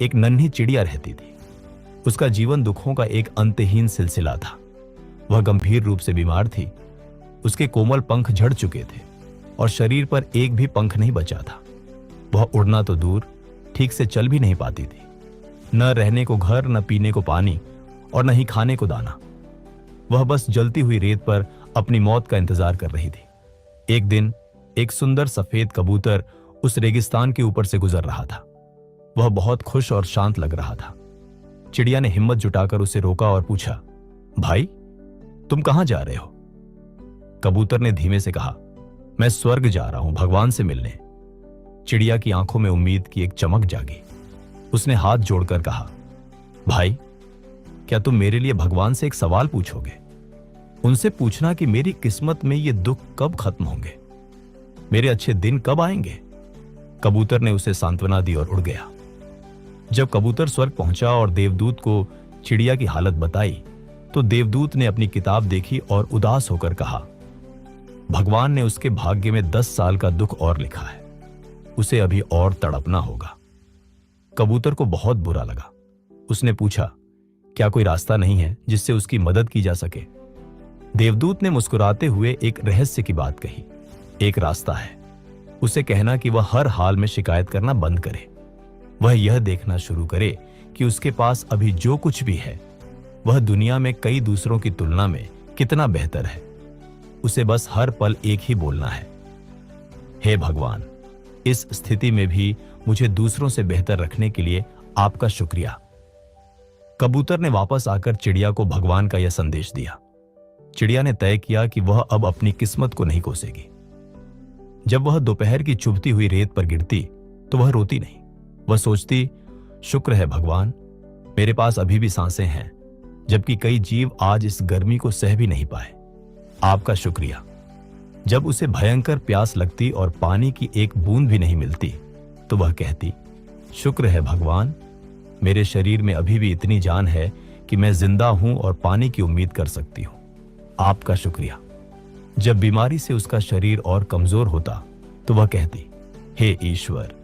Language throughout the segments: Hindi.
एक नन्ही चिड़िया रहती थी। उसका जीवन दुखों का एक अंतहीन सिलसिला था। वह गंभीर रूप से बीमार थी। उसके कोमल पंख झड़ चुके थे और शरीर पर एक भी पंख नहीं बचा था। वह उड़ना तो दूर, ठीक से चल भी नहीं पाती थी। न रहने को घर, न पीने को पानी और न ही खाने को दाना। वह बस जलती हुई रेत पर अपनी मौत का इंतजार कर रही थी। एक दिन एक सुंदर सफेद कबूतर उस रेगिस्तान के ऊपर से गुजर रहा था। वह बहुत खुश और शांत लग रहा था। चिड़िया ने हिम्मत जुटाकर उसे रोका और पूछा, भाई, तुम कहां जा रहे हो? कबूतर ने धीमे से कहा, मैं स्वर्ग जा रहा हूं, भगवान से मिलने। चिड़िया की आंखों में उम्मीद की एक चमक जागी। उसने हाथ जोड़कर कहा, भाई, क्या तुम मेरे लिए भगवान से एक सवाल पूछोगे? उनसे पूछना कि मेरी किस्मत में ये दुख कब खत्म होंगे, मेरे अच्छे दिन कब आएंगे। कबूतर ने उसे सांत्वना दी और उड़ गया। जब कबूतर स्वर्ग पहुंचा और देवदूत को चिड़िया की हालत बताई, तो देवदूत ने अपनी किताब देखी और उदास होकर कहा, भगवान ने उसके भाग्य में 10 साल का दुख और लिखा है, उसे अभी और तड़पना होगा। कबूतर को बहुत बुरा लगा। उसने पूछा, क्या कोई रास्ता नहीं है जिससे उसकी मदद की जा सके? देवदूत ने मुस्कुराते हुए एक रहस्य की बात कही, एक रास्ता है। उसे कहना कि वह हर हाल में शिकायत करना बंद करे। वह यह देखना शुरू करे कि उसके पास अभी जो कुछ भी है वह दुनिया में कई दूसरों की तुलना में कितना बेहतर है। उसे बस हर पल एक ही बोलना है, हे भगवान, इस स्थिति में भी मुझे दूसरों से बेहतर रखने के लिए आपका शुक्रिया। कबूतर ने वापस आकर चिड़िया को भगवान का यह संदेश दिया। चिड़िया ने तय किया कि वह अब अपनी किस्मत को नहीं कोसेगी। जब वह दोपहर की चुभती हुई रेत पर गिरती तो वह रोती नहीं। वह सोचती, शुक्र है भगवान, मेरे पास अभी भी सांसें हैं, जबकि कई जीव आज इस गर्मी को सह भी नहीं पाए। आपका शुक्रिया। जब उसे भयंकर प्यास लगती और पानी की एक बूंद भी नहीं मिलती, तो वह कहती, शुक्र है भगवान, मेरे शरीर में अभी भी इतनी जान है कि मैं जिंदा हूं और पानी की उम्मीद कर सकती हूं। आपका शुक्रिया। जब बीमारी से उसका शरीर और कमजोर होता, तो वह कहती, हे ईश्वर,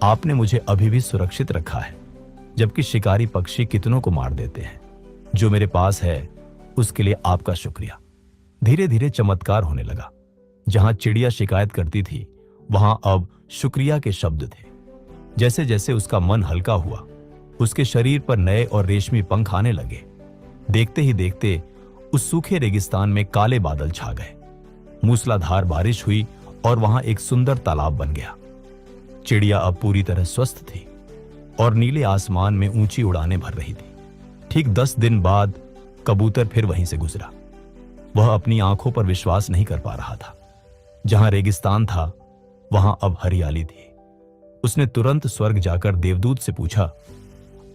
आपने मुझे अभी भी सुरक्षित रखा है, जबकि शिकारी पक्षी कितनों को मार देते हैं। जो मेरे पास है उसके लिए आपका शुक्रिया। धीरे धीरे चमत्कार होने लगा। जहां चिड़िया शिकायत करती थी, वहां अब शुक्रिया के शब्द थे। जैसे जैसे उसका मन हल्का हुआ, उसके शरीर पर नए और रेशमी पंख आने लगे। देखते ही देखते उस सूखे रेगिस्तान में काले बादल छा गए। मूसलाधार बारिश हुई और वहां एक सुंदर तालाब बन गया। चिड़िया अब पूरी तरह स्वस्थ थी और नीले आसमान में ऊंची उड़ानें भर रही थी। ठीक 10 दिन बाद कबूतर फिर वहीं से गुजरा। वह अपनी आंखों पर विश्वास नहीं कर पा रहा था। जहां रेगिस्तान था, वहां अब हरियाली थी। उसने तुरंत स्वर्ग जाकर देवदूत से पूछा,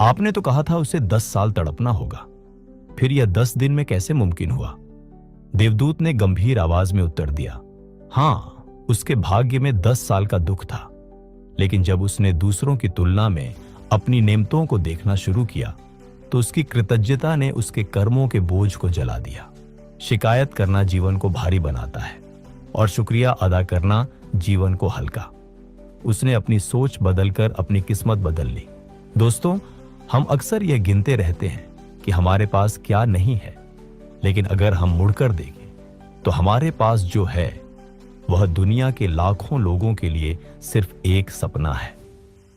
आपने तो कहा था उसे 10 साल तड़पना होगा, फिर यह 10 दिन में कैसे मुमकिन हुआ? देवदूत ने गंभीर आवाज में उत्तर दिया, हां, उसके भाग्य में 10 साल का दुख था, लेकिन जब उसने दूसरों की तुलना में अपनी नेमतों को देखना शुरू किया, तो उसकी कृतज्ञता ने उसके कर्मों के बोझ को जला दिया। शिकायत करना जीवन को भारी बनाता है और शुक्रिया अदा करना जीवन को हल्का। उसने अपनी सोच बदलकर अपनी किस्मत बदल ली। दोस्तों, हम अक्सर यह गिनते रहते हैं कि हमारे पास क्या नहीं है, लेकिन अगर हम मुड़कर देखें तो हमारे पास जो है वह दुनिया के लाखों लोगों के लिए सिर्फ एक सपना है।